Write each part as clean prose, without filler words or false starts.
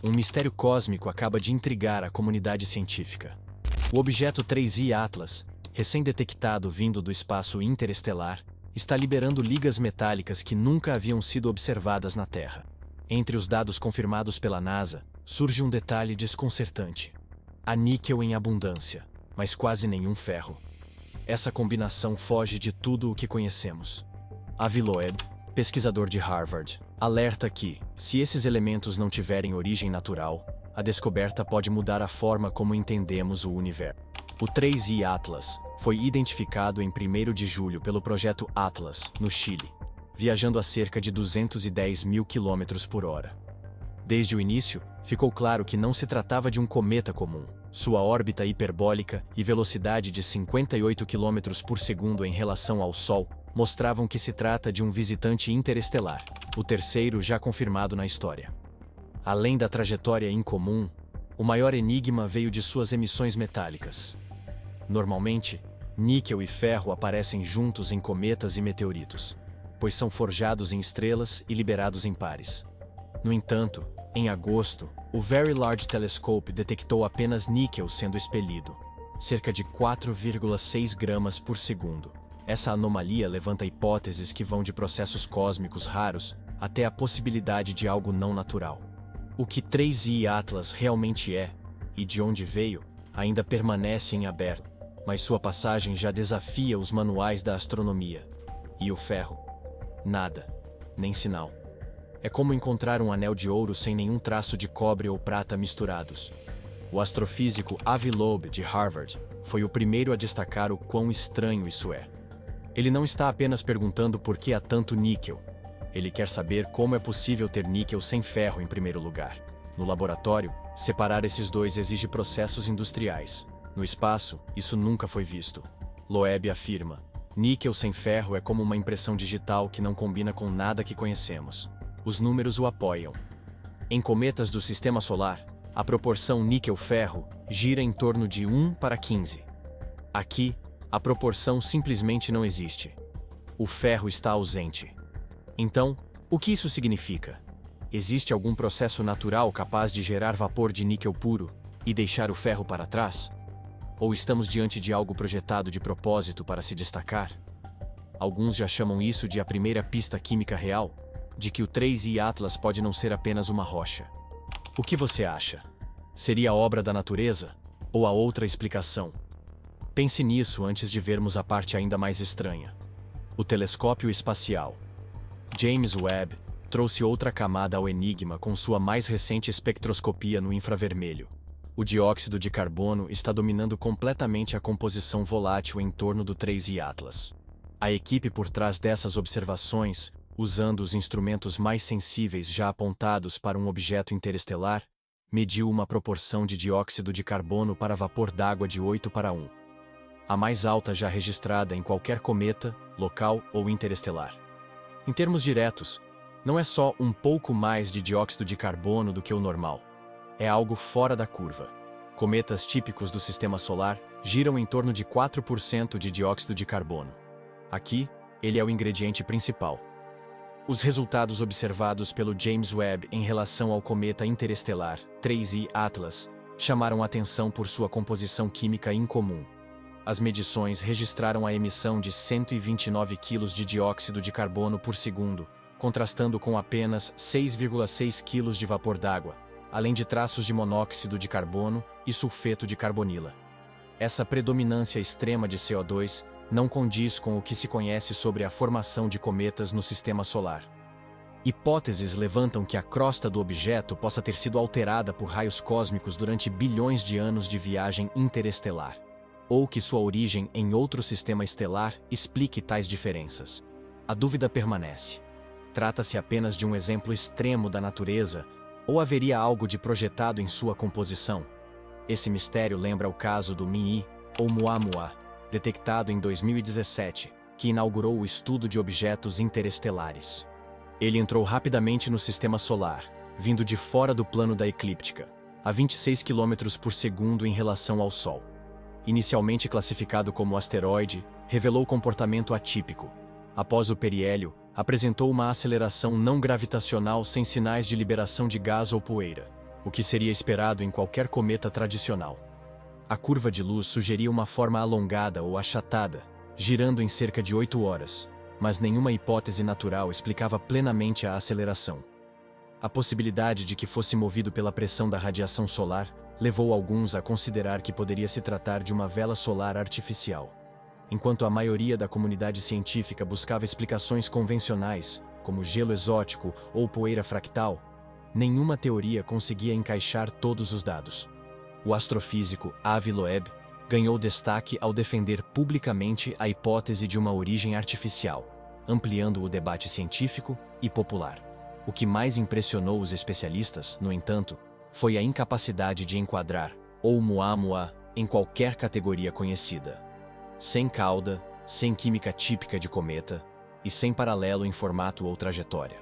um mistério cósmico acaba de intrigar a comunidade científica. O objeto 3I Atlas, recém-detectado vindo do espaço interestelar, está liberando ligas metálicas que nunca haviam sido observadas na Terra. Entre os dados confirmados pela NASA, surge um detalhe desconcertante. Há níquel em abundância, mas quase nenhum ferro. Essa combinação foge de tudo o que conhecemos. Avi Loeb, pesquisador de Harvard, alerta que, se esses elementos não tiverem origem natural, a descoberta pode mudar a forma como entendemos o universo. O 3I Atlas foi identificado em 1º de julho pelo projeto Atlas, no Chile, viajando a cerca de 210 mil km por hora. Desde o início, ficou claro que não se tratava de um cometa comum. Sua órbita hiperbólica e velocidade de 58 km por segundo em relação ao Sol mostravam que se trata de um visitante interestelar, o terceiro já confirmado na história. Além da trajetória incomum, o maior enigma veio de suas emissões metálicas. Normalmente, níquel e ferro aparecem juntos em cometas e meteoritos, pois são forjados em estrelas e liberados em pares. No entanto, em agosto, o Very Large Telescope detectou apenas níquel sendo expelido, cerca de 4,6 gramas por segundo. Essa anomalia levanta hipóteses que vão de processos cósmicos raros até a possibilidade de algo não natural. O que 3I Atlas realmente é, e de onde veio, ainda permanece em aberto, mas sua passagem já desafia os manuais da astronomia. E o ferro? Nada, nem sinal. É como encontrar um anel de ouro sem nenhum traço de cobre ou prata misturados. O astrofísico Avi Loeb, de Harvard, foi o primeiro a destacar o quão estranho isso é. Ele não está apenas perguntando por que há tanto níquel. Ele quer saber como é possível ter níquel sem ferro em primeiro lugar. No laboratório, separar esses dois exige processos industriais. No espaço, isso nunca foi visto. Loeb afirma: níquel sem ferro é como uma impressão digital que não combina com nada que conhecemos. Os números o apoiam. Em cometas do Sistema Solar, a proporção níquel-ferro gira em torno de 1:15. Aqui, a proporção simplesmente não existe. O ferro está ausente. Então, o que isso significa? Existe algum processo natural capaz de gerar vapor de níquel puro e deixar o ferro para trás? Ou estamos diante de algo projetado de propósito para se destacar? Alguns já chamam isso de a primeira pista química real, de que o 3I Atlas pode não ser apenas uma rocha. O que você acha? Seria obra da natureza? Ou há outra explicação? Pense nisso antes de vermos a parte ainda mais estranha. O telescópio espacial James Webb trouxe outra camada ao enigma com sua mais recente espectroscopia no infravermelho. O dióxido de carbono está dominando completamente a composição volátil em torno do 3I Atlas. A equipe por trás dessas observações, usando os instrumentos mais sensíveis já apontados para um objeto interestelar, mediu uma proporção de dióxido de carbono para vapor d'água de 8:1. A mais alta já registrada em qualquer cometa, local ou interestelar. Em termos diretos, não é só um pouco mais de dióxido de carbono do que o normal. É algo fora da curva. Cometas típicos do Sistema Solar giram em torno de 4% de dióxido de carbono. Aqui, ele é o ingrediente principal. Os resultados observados pelo James Webb em relação ao cometa interestelar 3I Atlas chamaram atenção por sua composição química incomum. As medições registraram a emissão de 129 kg de dióxido de carbono por segundo, contrastando com apenas 6,6 kg de vapor d'água, além de traços de monóxido de carbono e sulfeto de carbonila. Essa predominância extrema de CO2 não condiz com o que se conhece sobre a formação de cometas no Sistema Solar. Hipóteses levantam que a crosta do objeto possa ter sido alterada por raios cósmicos durante bilhões de anos de viagem interestelar, ou que sua origem em outro sistema estelar explique tais diferenças. A dúvida permanece. Trata-se apenas de um exemplo extremo da natureza, ou haveria algo de projetado em sua composição? Esse mistério lembra o caso do Min-1, ou Muamua, detectado em 2017, que inaugurou o estudo de objetos interestelares. Ele entrou rapidamente no Sistema Solar, vindo de fora do plano da eclíptica, a 26 km por segundo em relação ao Sol. Inicialmente classificado como asteroide, revelou comportamento atípico. Após o periélio, apresentou uma aceleração não gravitacional sem sinais de liberação de gás ou poeira. o que seria esperado em qualquer cometa tradicional. A curva de luz sugeria uma forma alongada ou achatada, girando em cerca de 8 horas, mas nenhuma hipótese natural explicava plenamente a aceleração. A possibilidade de que fosse movido pela pressão da radiação solar levou alguns a considerar que poderia se tratar de uma vela solar artificial. Enquanto a maioria da comunidade científica buscava explicações convencionais, como gelo exótico ou poeira fractal, nenhuma teoria conseguia encaixar todos os dados. O astrofísico Avi Loeb ganhou destaque ao defender publicamente a hipótese de uma origem artificial, ampliando o debate científico e popular. O que mais impressionou os especialistas, no entanto, foi a incapacidade de enquadrar Oumuamua em qualquer categoria conhecida. Sem cauda, sem química típica de cometa e sem paralelo em formato ou trajetória.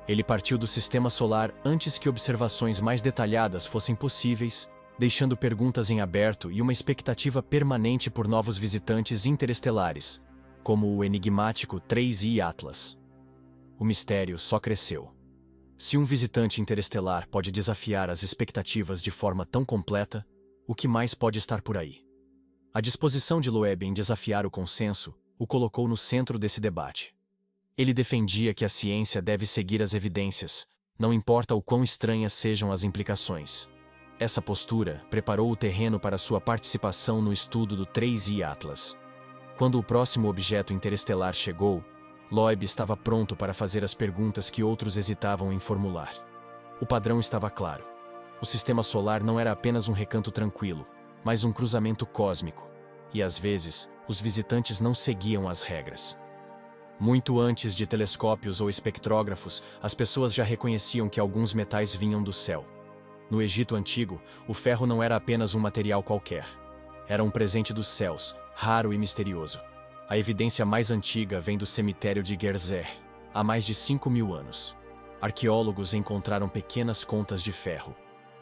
Ele partiu do sistema solar antes que observações mais detalhadas fossem possíveis, deixando perguntas em aberto e uma expectativa permanente por novos visitantes interestelares, como o enigmático 3I Atlas. O mistério só cresceu. Se um visitante interestelar pode desafiar as expectativas de forma tão completa, o que mais pode estar por aí? A disposição de Loeb em desafiar o consenso o colocou no centro desse debate. Ele defendia que a ciência deve seguir as evidências, não importa o quão estranhas sejam as implicações. Essa postura preparou o terreno para sua participação no estudo do 3I Atlas. Quando o próximo objeto interestelar chegou, Loeb estava pronto para fazer as perguntas que outros hesitavam em formular. O padrão estava claro. O sistema solar não era apenas um recanto tranquilo, mas um cruzamento cósmico, e às vezes, os visitantes não seguiam as regras. Muito antes de telescópios ou espectrógrafos, as pessoas já reconheciam que alguns metais vinham do céu. No Egito Antigo, o ferro não era apenas um material qualquer. Era um presente dos céus, raro e misterioso. A evidência mais antiga vem do cemitério de Gezer, há mais de 5.000 anos. Arqueólogos encontraram pequenas contas de ferro,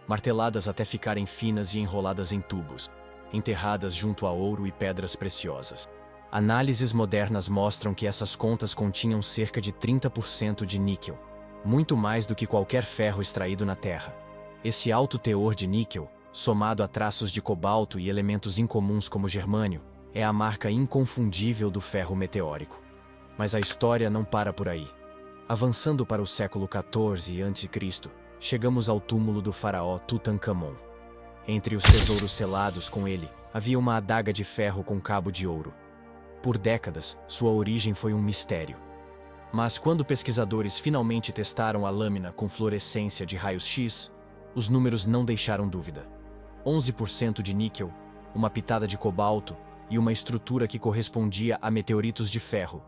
marteladas até ficarem finas e enroladas em tubos, enterradas junto a ouro e pedras preciosas. Análises modernas mostram que essas contas continham cerca de 30% de níquel, muito mais do que qualquer ferro extraído na Terra. Esse alto teor de níquel, somado a traços de cobalto e elementos incomuns como germânio, é a marca inconfundível do ferro meteórico. Mas a história não para por aí. Avançando para o século XIV a.C., chegamos ao túmulo do faraó Tutankhamon. Entre os tesouros selados com ele, havia uma adaga de ferro com cabo de ouro. Por décadas, sua origem foi um mistério. Mas quando pesquisadores finalmente testaram a lâmina com fluorescência de raios-x, os números não deixaram dúvida. 11% de níquel, uma pitada de cobalto e uma estrutura que correspondia a meteoritos de ferro,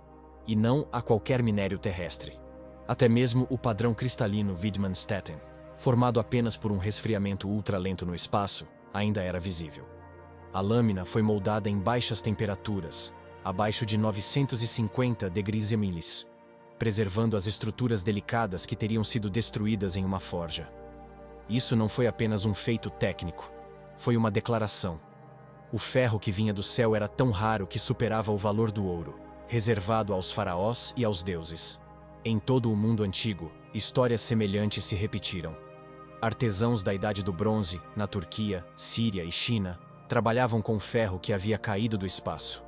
e não a qualquer minério terrestre. Até mesmo o padrão cristalino Widmanstätten, formado apenas por um resfriamento ultralento no espaço, ainda era visível. A lâmina foi moldada em baixas temperaturas, abaixo de 950 degrees Celsius, preservando as estruturas delicadas que teriam sido destruídas em uma forja. Isso não foi apenas um feito técnico, foi uma declaração. O ferro que vinha do céu era tão raro que superava o valor do ouro, reservado aos faraós e aos deuses. Em todo o mundo antigo, histórias semelhantes se repetiram. Artesãos da Idade do Bronze, na Turquia, Síria e China, trabalhavam com ferro que havia caído do espaço.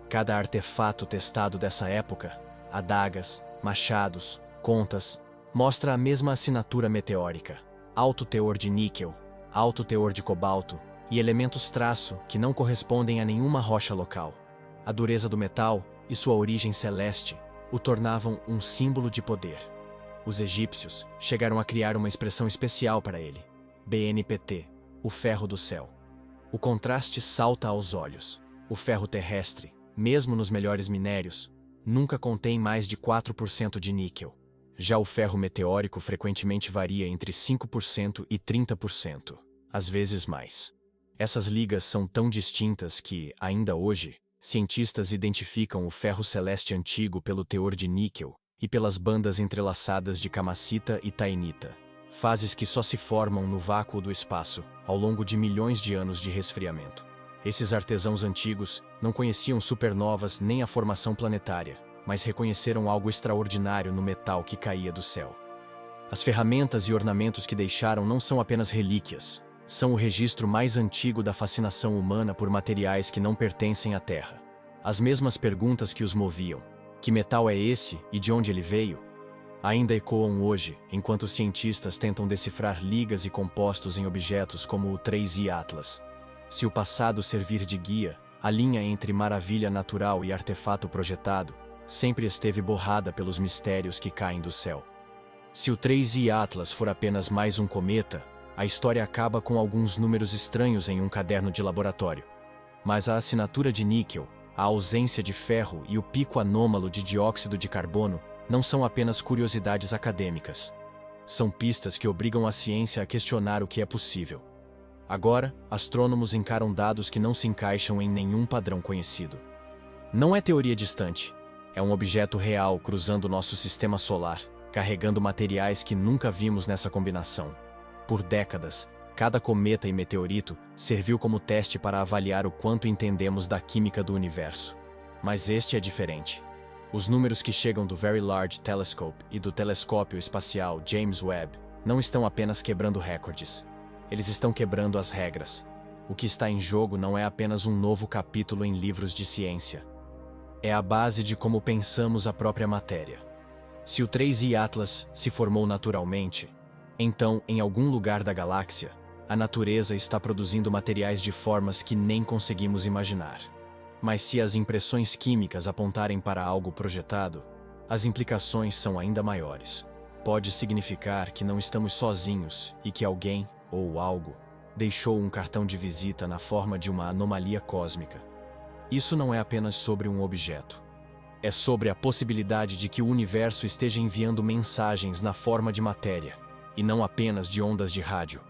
Cada artefato testado dessa época, adagas, machados, contas, mostra a mesma assinatura meteórica: alto teor de níquel, alto teor de cobalto e elementos traço que não correspondem a nenhuma rocha local. A dureza do metal e sua origem celeste o tornavam um símbolo de poder. Os egípcios chegaram a criar uma expressão especial para ele: BNPT, o ferro do céu. O contraste salta aos olhos. O ferro terrestre, mesmo nos melhores minérios, nunca contém mais de 4% de níquel. Já o ferro meteórico frequentemente varia entre 5% e 30%, às vezes mais. Essas ligas são tão distintas que, ainda hoje, cientistas identificam o ferro celeste antigo pelo teor de níquel e pelas bandas entrelaçadas de camacita e taenita, fases que só se formam no vácuo do espaço ao longo de milhões de anos de resfriamento. Esses artesãos antigos não conheciam supernovas nem a formação planetária, mas reconheceram algo extraordinário no metal que caía do céu. As ferramentas e ornamentos que deixaram não são apenas relíquias, são o registro mais antigo da fascinação humana por materiais que não pertencem à Terra. As mesmas perguntas que os moviam: que metal é esse e de onde ele veio? Ainda ecoam hoje, enquanto os cientistas tentam decifrar ligas e compostos em objetos como o 3I Atlas. Se o passado servir de guia, a linha entre maravilha natural e artefato projetado sempre esteve borrada pelos mistérios que caem do céu. Se o 3I Atlas for apenas mais um cometa, a história acaba com alguns números estranhos em um caderno de laboratório. Mas a assinatura de níquel, a ausência de ferro e o pico anômalo de dióxido de carbono não são apenas curiosidades acadêmicas. São pistas que obrigam a ciência a questionar o que é possível. Agora, astrônomos encaram dados que não se encaixam em nenhum padrão conhecido. Não é teoria distante. É um objeto real cruzando nosso sistema solar, carregando materiais que nunca vimos nessa combinação. Por décadas, cada cometa e meteorito serviu como teste para avaliar o quanto entendemos da química do universo. Mas este é diferente. Os números que chegam do Very Large Telescope e do Telescópio Espacial James Webb não estão apenas quebrando recordes. Eles estão quebrando as regras. O que está em jogo não é apenas um novo capítulo em livros de ciência. É a base de como pensamos a própria matéria. Se o 3I Atlas se formou naturalmente, então, em algum lugar da galáxia, a natureza está produzindo materiais de formas que nem conseguimos imaginar. Mas se as impressões químicas apontarem para algo projetado, as implicações são ainda maiores. Pode significar que não estamos sozinhos e que alguém, ou algo, deixou um cartão de visita na forma de uma anomalia cósmica. Isso não é apenas sobre um objeto. É sobre a possibilidade de que o universo esteja enviando mensagens na forma de matéria, e não apenas de ondas de rádio.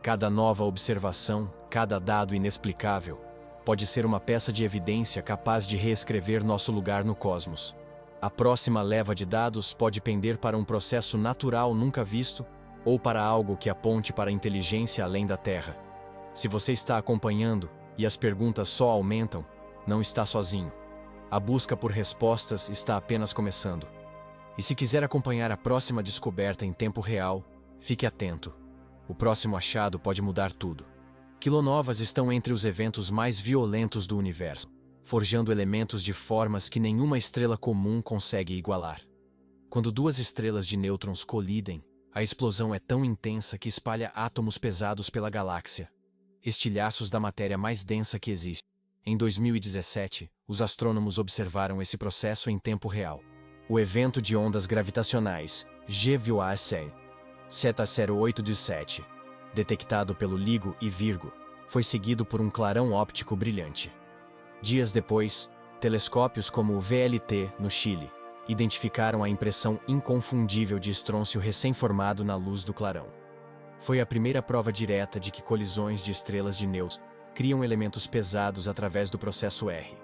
Cada nova observação, cada dado inexplicável, pode ser uma peça de evidência capaz de reescrever nosso lugar no cosmos. A próxima leva de dados pode pender para um processo natural nunca visto, ou para algo que aponte para a inteligência além da Terra. Se você está acompanhando, e as perguntas só aumentam, não está sozinho. A busca por respostas está apenas começando. E se quiser acompanhar a próxima descoberta em tempo real, fique atento. O próximo achado pode mudar tudo. Quilonovas estão entre os eventos mais violentos do universo, forjando elementos de formas que nenhuma estrela comum consegue igualar. Quando duas estrelas de nêutrons colidem, a explosão é tão intensa que espalha átomos pesados pela galáxia, estilhaços da matéria mais densa que existe. Em 2017, os astrônomos observaram esse processo em tempo real. O evento de ondas gravitacionais, GVOAC, Z0817, detectado pelo LIGO e Virgo, foi seguido por um clarão óptico brilhante. Dias depois, telescópios como o VLT, no Chile, identificaram a impressão inconfundível de estrôncio recém-formado na luz do clarão. Foi a primeira prova direta de que colisões de estrelas de nêutrons criam elementos pesados através do processo R,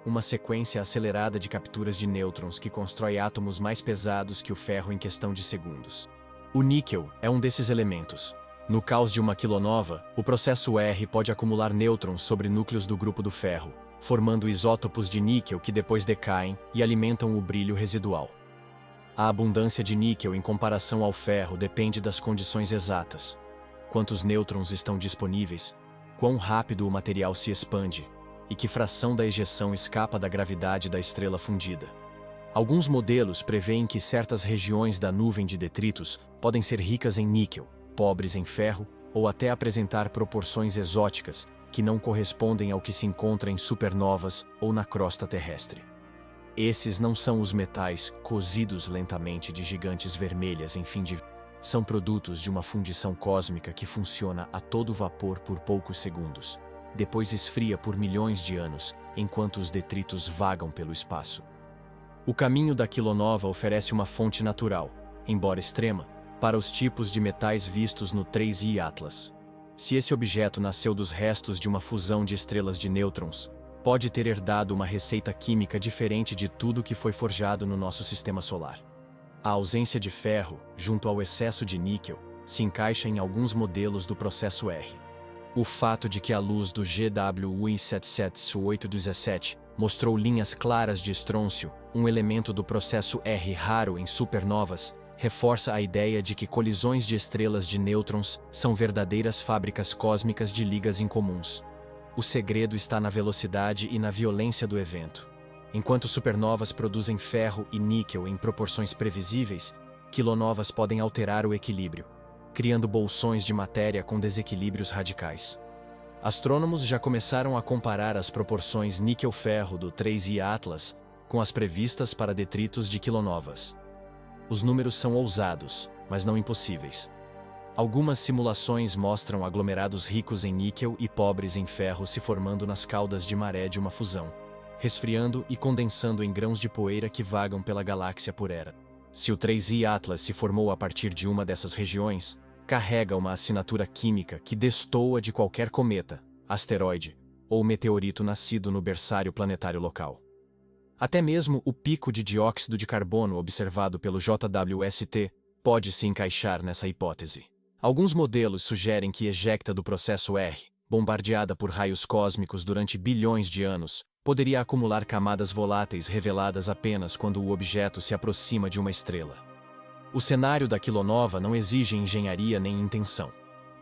uma sequência acelerada de capturas de nêutrons que constrói átomos mais pesados que o ferro em questão de segundos. O níquel é um desses elementos. No caos de uma quilonova, o processo R pode acumular nêutrons sobre núcleos do grupo do ferro, formando isótopos de níquel que depois decaem e alimentam o brilho residual. A abundância de níquel em comparação ao ferro depende das condições exatas. Quantos nêutrons estão disponíveis, quão rápido o material se expande, e que fração da ejeção escapa da gravidade da estrela fundida. Alguns modelos prevêem que certas regiões da nuvem de detritos podem ser ricas em níquel, pobres em ferro, ou até apresentar proporções exóticas que não correspondem ao que se encontra em supernovas ou na crosta terrestre. Esses não são os metais cozidos lentamente de gigantes vermelhas em fim de vida. São produtos de uma fundição cósmica que funciona a todo vapor por poucos segundos, depois esfria por milhões de anos, enquanto os detritos vagam pelo espaço. O caminho da quilonova oferece uma fonte natural, embora extrema, para os tipos de metais vistos no 3I Atlas. Se esse objeto nasceu dos restos de uma fusão de estrelas de nêutrons, pode ter herdado uma receita química diferente de tudo que foi forjado no nosso sistema solar. A ausência de ferro, junto ao excesso de níquel, se encaixa em alguns modelos do processo R. O fato de que a luz do GWI 77817 mostrou linhas claras de estrôncio, um elemento do processo R raro em supernovas, reforça a ideia de que colisões de estrelas de nêutrons são verdadeiras fábricas cósmicas de ligas incomuns. O segredo está na velocidade e na violência do evento. Enquanto supernovas produzem ferro e níquel em proporções previsíveis, quilonovas podem alterar o equilíbrio, criando bolsões de matéria com desequilíbrios radicais. Astrônomos já começaram a comparar as proporções níquel-ferro do 3I Atlas com as previstas para detritos de quilonovas. Os números são ousados, mas não impossíveis. Algumas simulações mostram aglomerados ricos em níquel e pobres em ferro se formando nas caudas de maré de uma fusão, resfriando e condensando em grãos de poeira que vagam pela galáxia por era. Se o 3I Atlas se formou a partir de uma dessas regiões, carrega uma assinatura química que destoa de qualquer cometa, asteroide ou meteorito nascido no berçário planetário local. Até mesmo o pico de dióxido de carbono observado pelo JWST pode se encaixar nessa hipótese. Alguns modelos sugerem que ejecta do processo R, bombardeada por raios cósmicos durante bilhões de anos, poderia acumular camadas voláteis reveladas apenas quando o objeto se aproxima de uma estrela. O cenário da quilonova não exige engenharia nem intenção.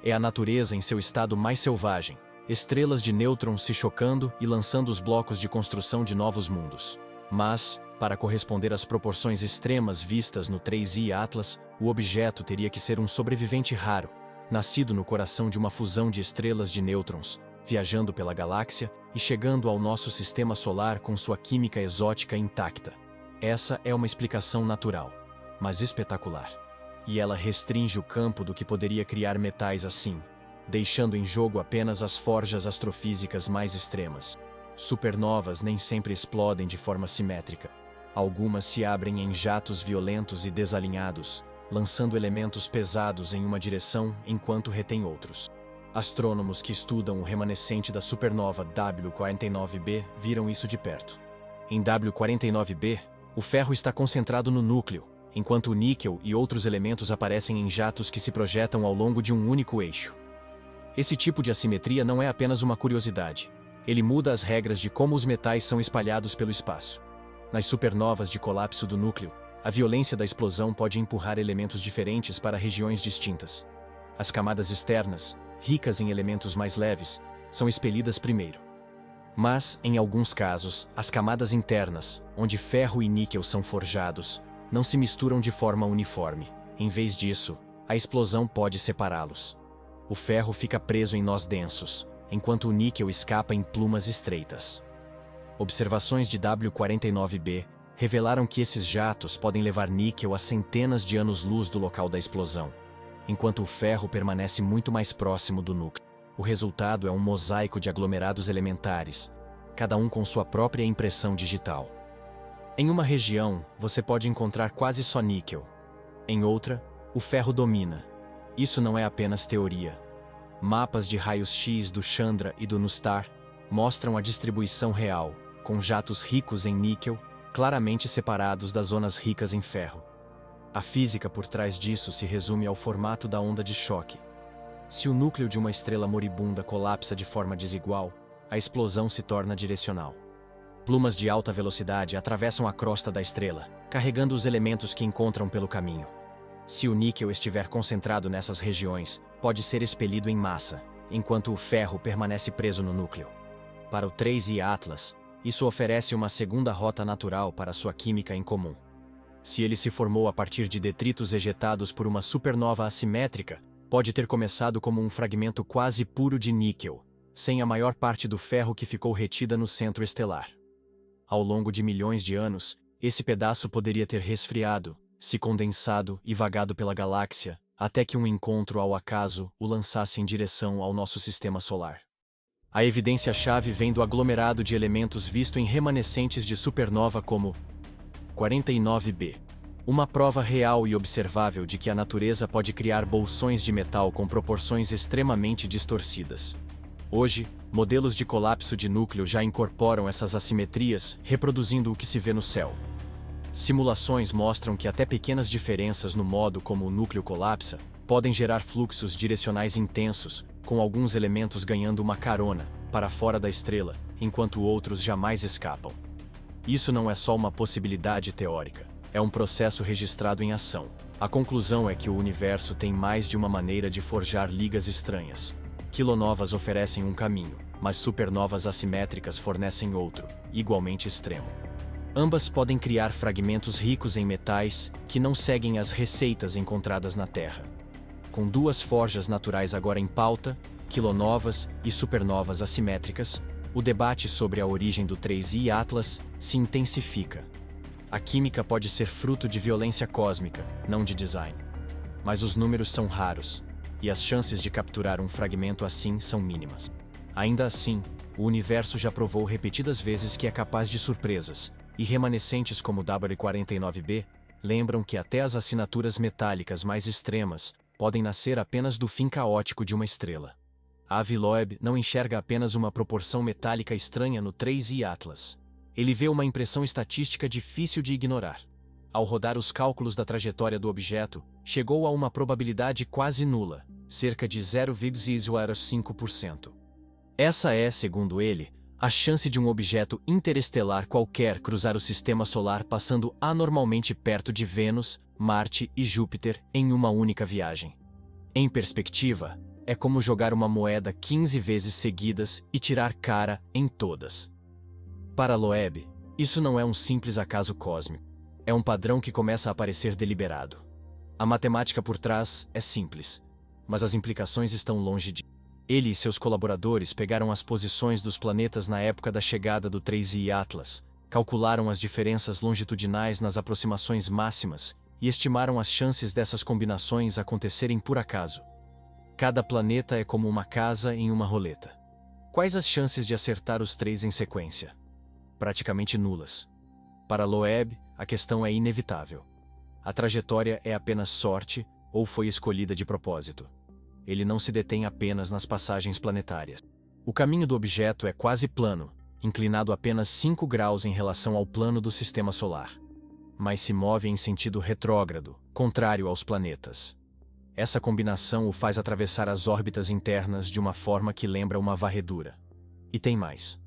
É a natureza em seu estado mais selvagem, estrelas de nêutrons se chocando e lançando os blocos de construção de novos mundos. Mas, para corresponder às proporções extremas vistas no 3I Atlas, o objeto teria que ser um sobrevivente raro, nascido no coração de uma fusão de estrelas de nêutrons, viajando pela galáxia e chegando ao nosso sistema solar com sua química exótica intacta. Essa é uma explicação natural, mas espetacular. E ela restringe o campo do que poderia criar metais assim, deixando em jogo apenas as forjas astrofísicas mais extremas. Supernovas nem sempre explodem de forma simétrica. Algumas se abrem em jatos violentos e desalinhados, lançando elementos pesados em uma direção enquanto retém outros. Astrônomos que estudam o remanescente da supernova W49b viram isso de perto. Em W49b, o ferro está concentrado no núcleo, enquanto o níquel e outros elementos aparecem em jatos que se projetam ao longo de um único eixo. Esse tipo de assimetria não é apenas uma curiosidade. Ele muda as regras de como os metais são espalhados pelo espaço. Nas supernovas de colapso do núcleo, a violência da explosão pode empurrar elementos diferentes para regiões distintas. As camadas externas, ricas em elementos mais leves, são expelidas primeiro. Mas, em alguns casos, as camadas internas, onde ferro e níquel são forjados, não se misturam de forma uniforme. Em vez disso, a explosão pode separá-los. O ferro fica preso em nós densos, enquanto o níquel escapa em plumas estreitas. Observações de W49b revelaram que esses jatos podem levar níquel a centenas de anos-luz do local da explosão, enquanto o ferro permanece muito mais próximo do núcleo. O resultado é um mosaico de aglomerados elementares, cada um com sua própria impressão digital. Em uma região, você pode encontrar quase só níquel. Em outra, o ferro domina. Isso não é apenas teoria. Mapas de raios-x do Chandra e do NuStar mostram a distribuição real, com jatos ricos em níquel, claramente separados das zonas ricas em ferro. A física por trás disso se resume ao formato da onda de choque. Se o núcleo de uma estrela moribunda colapsa de forma desigual, a explosão se torna direcional. Plumas de alta velocidade atravessam a crosta da estrela, carregando os elementos que encontram pelo caminho. Se o níquel estiver concentrado nessas regiões, pode ser expelido em massa, enquanto o ferro permanece preso no núcleo. Para o 3I Atlas, isso oferece uma segunda rota natural para sua química em comum. Se ele se formou a partir de detritos ejetados por uma supernova assimétrica, pode ter começado como um fragmento quase puro de níquel, sem a maior parte do ferro que ficou retida no centro estelar. Ao longo de milhões de anos, esse pedaço poderia ter resfriado, se condensado e vagado pela galáxia, até que um encontro ao acaso o lançasse em direção ao nosso sistema solar. A evidência-chave vem do aglomerado de elementos visto em remanescentes de supernova como 49b, uma prova real e observável de que a natureza pode criar bolsões de metal com proporções extremamente distorcidas. Hoje, modelos de colapso de núcleo já incorporam essas assimetrias, reproduzindo o que se vê no céu. Simulações mostram que até pequenas diferenças no modo como o núcleo colapsa podem gerar fluxos direcionais intensos, com alguns elementos ganhando uma carona para fora da estrela, enquanto outros jamais escapam. Isso não é só uma possibilidade teórica, é um processo registrado em ação. A conclusão é que o universo tem mais de uma maneira de forjar ligas estranhas. Quilonovas oferecem um caminho, mas supernovas assimétricas fornecem outro, igualmente extremo. Ambas podem criar fragmentos ricos em metais que não seguem as receitas encontradas na Terra. Com duas forjas naturais agora em pauta, quilonovas e supernovas assimétricas, o debate sobre a origem do 3i Atlas se intensifica. A química pode ser fruto de violência cósmica, não de design. Mas os números são raros, e as chances de capturar um fragmento assim são mínimas. Ainda assim, o universo já provou repetidas vezes que é capaz de surpresas, e remanescentes como o W49b lembram que até as assinaturas metálicas mais extremas podem nascer apenas do fim caótico de uma estrela. Avi Loeb não enxerga apenas uma proporção metálica estranha no 3i Atlas. Ele vê uma impressão estatística difícil de ignorar. Ao rodar os cálculos da trajetória do objeto, chegou a uma probabilidade quase nula, cerca de 0,05%. Essa é, segundo ele, a chance de um objeto interestelar qualquer cruzar o sistema solar passando anormalmente perto de Vênus, Marte e Júpiter em uma única viagem. Em perspectiva, é como jogar uma moeda 15 vezes seguidas e tirar cara em todas. Para Loeb, isso não é um simples acaso cósmico. É um padrão que começa a parecer deliberado. A matemática por trás é simples, mas as implicações estão longe de. Ele e seus colaboradores pegaram as posições dos planetas na época da chegada do 3i Atlas, calcularam as diferenças longitudinais nas aproximações máximas e estimaram as chances dessas combinações acontecerem por acaso. Cada planeta é como uma casa em uma roleta. Quais as chances de acertar os três em sequência? Praticamente nulas. Para Loeb, a questão é inevitável. A trajetória é apenas sorte ou foi escolhida de propósito. Ele não se detém apenas nas passagens planetárias. O caminho do objeto é quase plano, inclinado apenas 5 graus em relação ao plano do sistema solar. Mas se move em sentido retrógrado, contrário aos planetas. Essa combinação o faz atravessar as órbitas internas de uma forma que lembra uma varredura. E tem mais.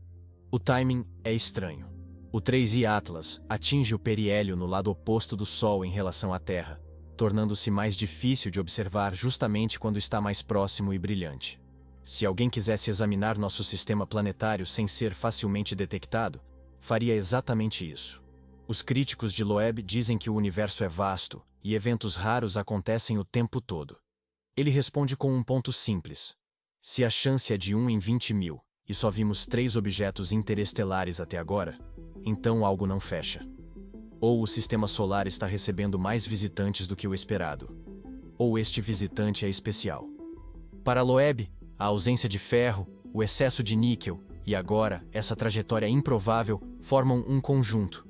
O timing é estranho. O 3i Atlas atinge o periélio no lado oposto do Sol em relação à Terra, tornando-se mais difícil de observar justamente quando está mais próximo e brilhante. Se alguém quisesse examinar nosso sistema planetário sem ser facilmente detectado, faria exatamente isso. Os críticos de Loeb dizem que o universo é vasto e eventos raros acontecem o tempo todo. Ele responde com um ponto simples. Se a chance é de 1 em 20 mil, e só vimos 3 objetos interestelares até agora, então algo não fecha. Ou o sistema solar está recebendo mais visitantes do que o esperado, ou este visitante é especial. Para Loeb, a ausência de ferro, o excesso de níquel e agora essa trajetória improvável formam um conjunto.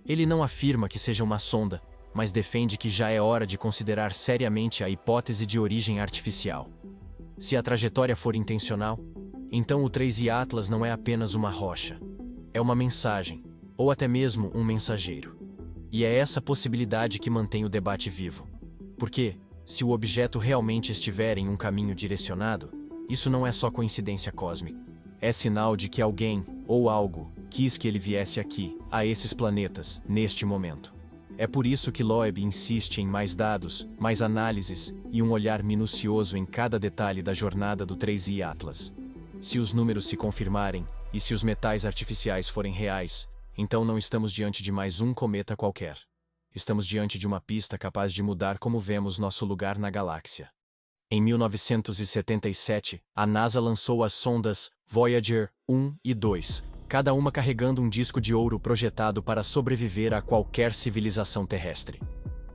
Ele não afirma que seja uma sonda, mas defende que já é hora de considerar seriamente a hipótese de origem artificial. Se a trajetória for intencional, então o 3i Atlas não é apenas uma rocha. É uma mensagem, ou até mesmo um mensageiro. E é essa possibilidade que mantém o debate vivo. Porque, se o objeto realmente estiver em um caminho direcionado, isso não é só coincidência cósmica. É sinal de que alguém, ou algo, quis que ele viesse aqui, a esses planetas, neste momento. É por isso que Loeb insiste em mais dados, mais análises e um olhar minucioso em cada detalhe da jornada do 3i Atlas. Se os números se confirmarem, e se os metais artificiais forem reais, então não estamos diante de mais um cometa qualquer. Estamos diante de uma pista capaz de mudar como vemos nosso lugar na galáxia. Em 1977, a NASA lançou as sondas Voyager 1 e 2, cada uma carregando um disco de ouro projetado para sobreviver a qualquer civilização terrestre.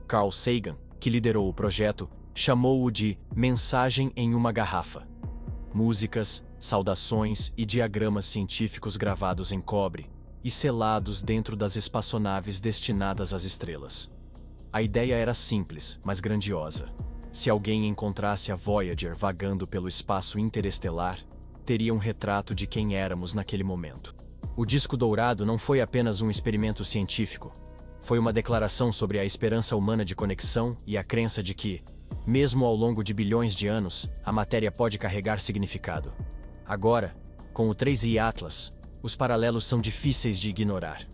Carl Sagan, que liderou o projeto, chamou-o de Mensagem em uma Garrafa. Músicas, saudações e diagramas científicos gravados em cobre e selados dentro das espaçonaves destinadas às estrelas. A ideia era simples, mas grandiosa. Se alguém encontrasse a Voyager vagando pelo espaço interestelar, teria um retrato de quem éramos naquele momento. O disco dourado não foi apenas um experimento científico. Foi uma declaração sobre a esperança humana de conexão e a crença de que, mesmo ao longo de bilhões de anos, a matéria pode carregar significado. Agora, com o 3i Atlas, os paralelos são difíceis de ignorar.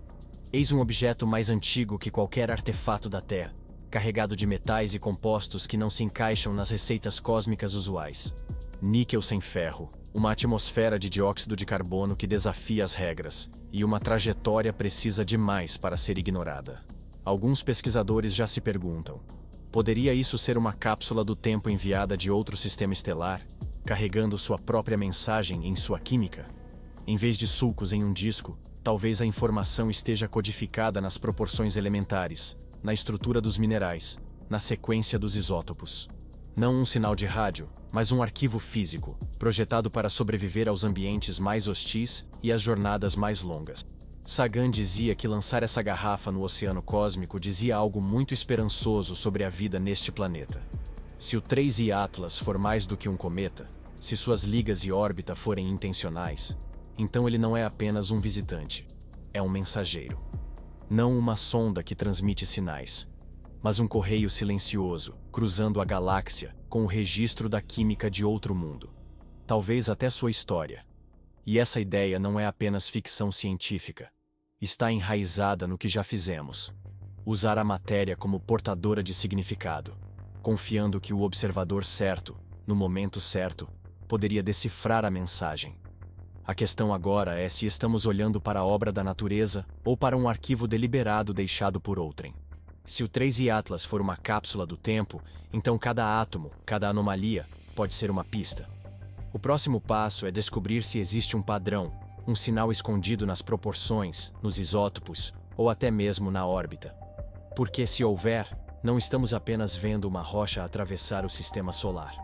Eis um objeto mais antigo que qualquer artefato da Terra, carregado de metais e compostos que não se encaixam nas receitas cósmicas usuais. Níquel sem ferro, uma atmosfera de dióxido de carbono que desafia as regras, e uma trajetória precisa demais para ser ignorada. Alguns pesquisadores já se perguntam: poderia isso ser uma cápsula do tempo enviada de outro sistema estelar, carregando sua própria mensagem em sua química? Em vez de sulcos em um disco, talvez a informação esteja codificada nas proporções elementares, na estrutura dos minerais, na sequência dos isótopos. Não um sinal de rádio, mas um arquivo físico, projetado para sobreviver aos ambientes mais hostis e às jornadas mais longas. Sagan dizia que lançar essa garrafa no oceano cósmico dizia algo muito esperançoso sobre a vida neste planeta. Se o 3I Atlas for mais do que um cometa, se suas ligas e órbita forem intencionais, então ele não é apenas um visitante. É um mensageiro. Não uma sonda que transmite sinais, mas um correio silencioso, cruzando a galáxia com o registro da química de outro mundo. Talvez até sua história. E essa ideia não é apenas ficção científica. Está enraizada no que já fizemos. Usar a matéria como portadora de significado, confiando que o observador certo, no momento certo, poderia decifrar a mensagem. A questão agora é se estamos olhando para a obra da natureza ou para um arquivo deliberado deixado por outrem. Se o 3I Atlas for uma cápsula do tempo, então cada átomo, cada anomalia, pode ser uma pista. O próximo passo é descobrir se existe um padrão, um sinal escondido nas proporções, nos isótopos, ou até mesmo na órbita. Porque se houver, não estamos apenas vendo uma rocha atravessar o sistema solar.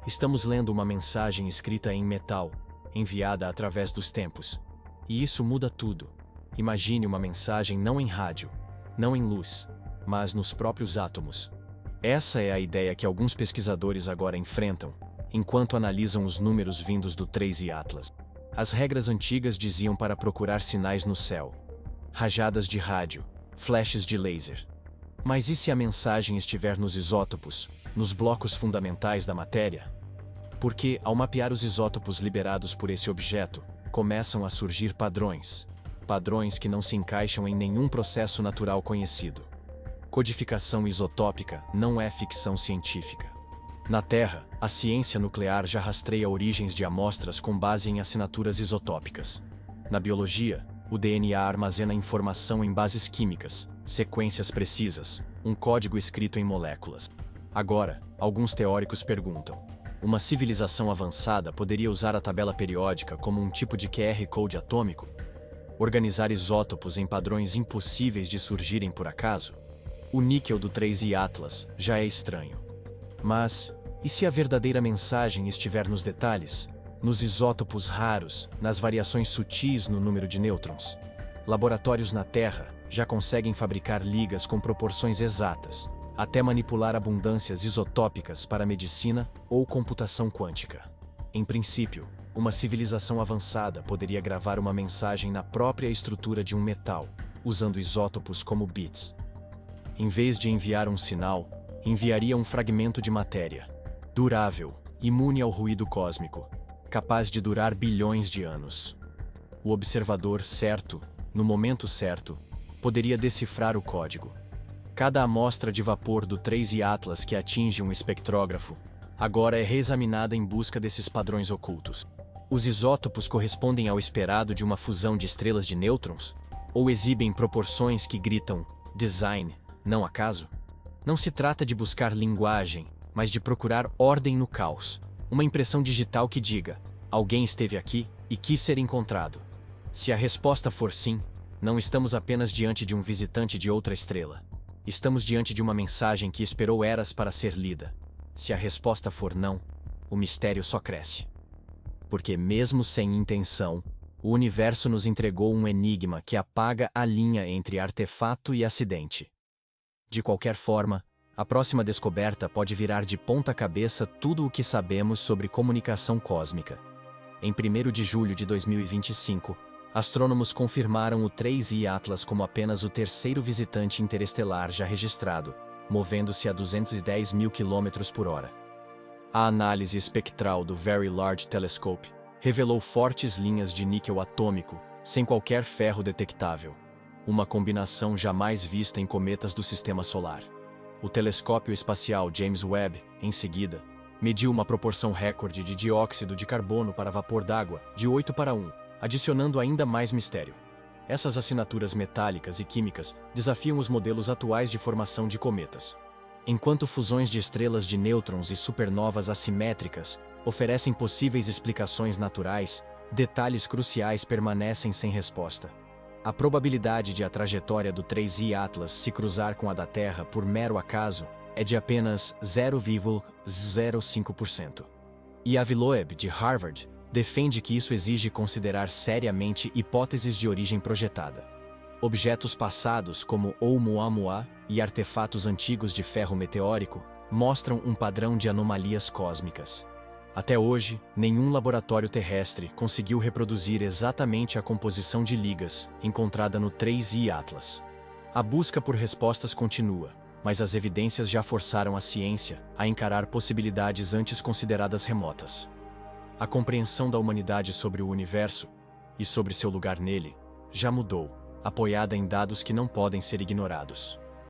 Estamos lendo uma mensagem escrita em metal, enviada através dos tempos. E isso muda tudo. Imagine uma mensagem não em rádio, não em luz, mas nos próprios átomos. Essa é a ideia que alguns pesquisadores agora enfrentam, enquanto analisam os números vindos do 3I Atlas. As regras antigas diziam para procurar sinais no céu. Rajadas de rádio, flashes de laser. Mas e se a mensagem estiver nos isótopos, nos blocos fundamentais da matéria? Porque, ao mapear os isótopos liberados por esse objeto, começam a surgir padrões. Padrões que não se encaixam em nenhum processo natural conhecido. Codificação isotópica não é ficção científica. Na Terra, a ciência nuclear já rastreia origens de amostras com base em assinaturas isotópicas. Na biologia, o DNA armazena informação em bases químicas, sequências precisas, um código escrito em moléculas. Agora, alguns teóricos perguntam: uma civilização avançada poderia usar a tabela periódica como um tipo de QR Code atômico? Organizar isótopos em padrões impossíveis de surgirem por acaso? O níquel do 3I Atlas já é estranho. Mas, e se a verdadeira mensagem estiver nos detalhes? Nos isótopos raros, nas variações sutis no número de nêutrons? Laboratórios na Terra já conseguem fabricar ligas com proporções exatas, até manipular abundâncias isotópicas para medicina ou computação quântica. Em princípio, uma civilização avançada poderia gravar uma mensagem na própria estrutura de um metal, usando isótopos como bits. Em vez de enviar um sinal, enviaria um fragmento de matéria, durável, imune ao ruído cósmico, capaz de durar bilhões de anos. O observador certo, no momento certo, poderia decifrar o código. Cada amostra de vapor do 3I Atlas que atinge um espectrógrafo, agora é reexaminada em busca desses padrões ocultos. Os isótopos correspondem ao esperado de uma fusão de estrelas de nêutrons? Ou exibem proporções que gritam design, não acaso? Não se trata de buscar linguagem, mas de procurar ordem no caos. Uma impressão digital que diga: alguém esteve aqui e quis ser encontrado. Se a resposta for sim, não estamos apenas diante de um visitante de outra estrela. Estamos diante de uma mensagem que esperou eras para ser lida. Se a resposta for não, o mistério só cresce. Porque mesmo sem intenção, o universo nos entregou um enigma que apaga a linha entre artefato e acidente. De qualquer forma, a próxima descoberta pode virar de ponta cabeça tudo o que sabemos sobre comunicação cósmica. Em 1º de julho de 2025, astrônomos confirmaram o 3I Atlas como apenas o terceiro visitante interestelar já registrado, movendo-se a 210 mil km/h. A análise espectral do Very Large Telescope revelou fortes linhas de níquel atômico, sem qualquer ferro detectável, uma combinação jamais vista em cometas do Sistema Solar. O telescópio espacial James Webb, em seguida, mediu uma proporção recorde de dióxido de carbono para vapor d'água, de 8:1, adicionando ainda mais mistério. Essas assinaturas metálicas e químicas desafiam os modelos atuais de formação de cometas. Enquanto fusões de estrelas de nêutrons e supernovas assimétricas oferecem possíveis explicações naturais, detalhes cruciais permanecem sem resposta. A probabilidade de a trajetória do 3I Atlas se cruzar com a da Terra por mero acaso é de apenas 0,05%. E Avi Loeb, de Harvard, defende que isso exige considerar seriamente hipóteses de origem projetada. Objetos passados como Oumuamua e artefatos antigos de ferro meteórico mostram um padrão de anomalias cósmicas. Até hoje, nenhum laboratório terrestre conseguiu reproduzir exatamente a composição de ligas encontrada no 3I Atlas. A busca por respostas continua, mas as evidências já forçaram a ciência a encarar possibilidades antes consideradas remotas. A compreensão da humanidade sobre o universo, e sobre seu lugar nele, já mudou, apoiada em dados que não podem ser ignorados.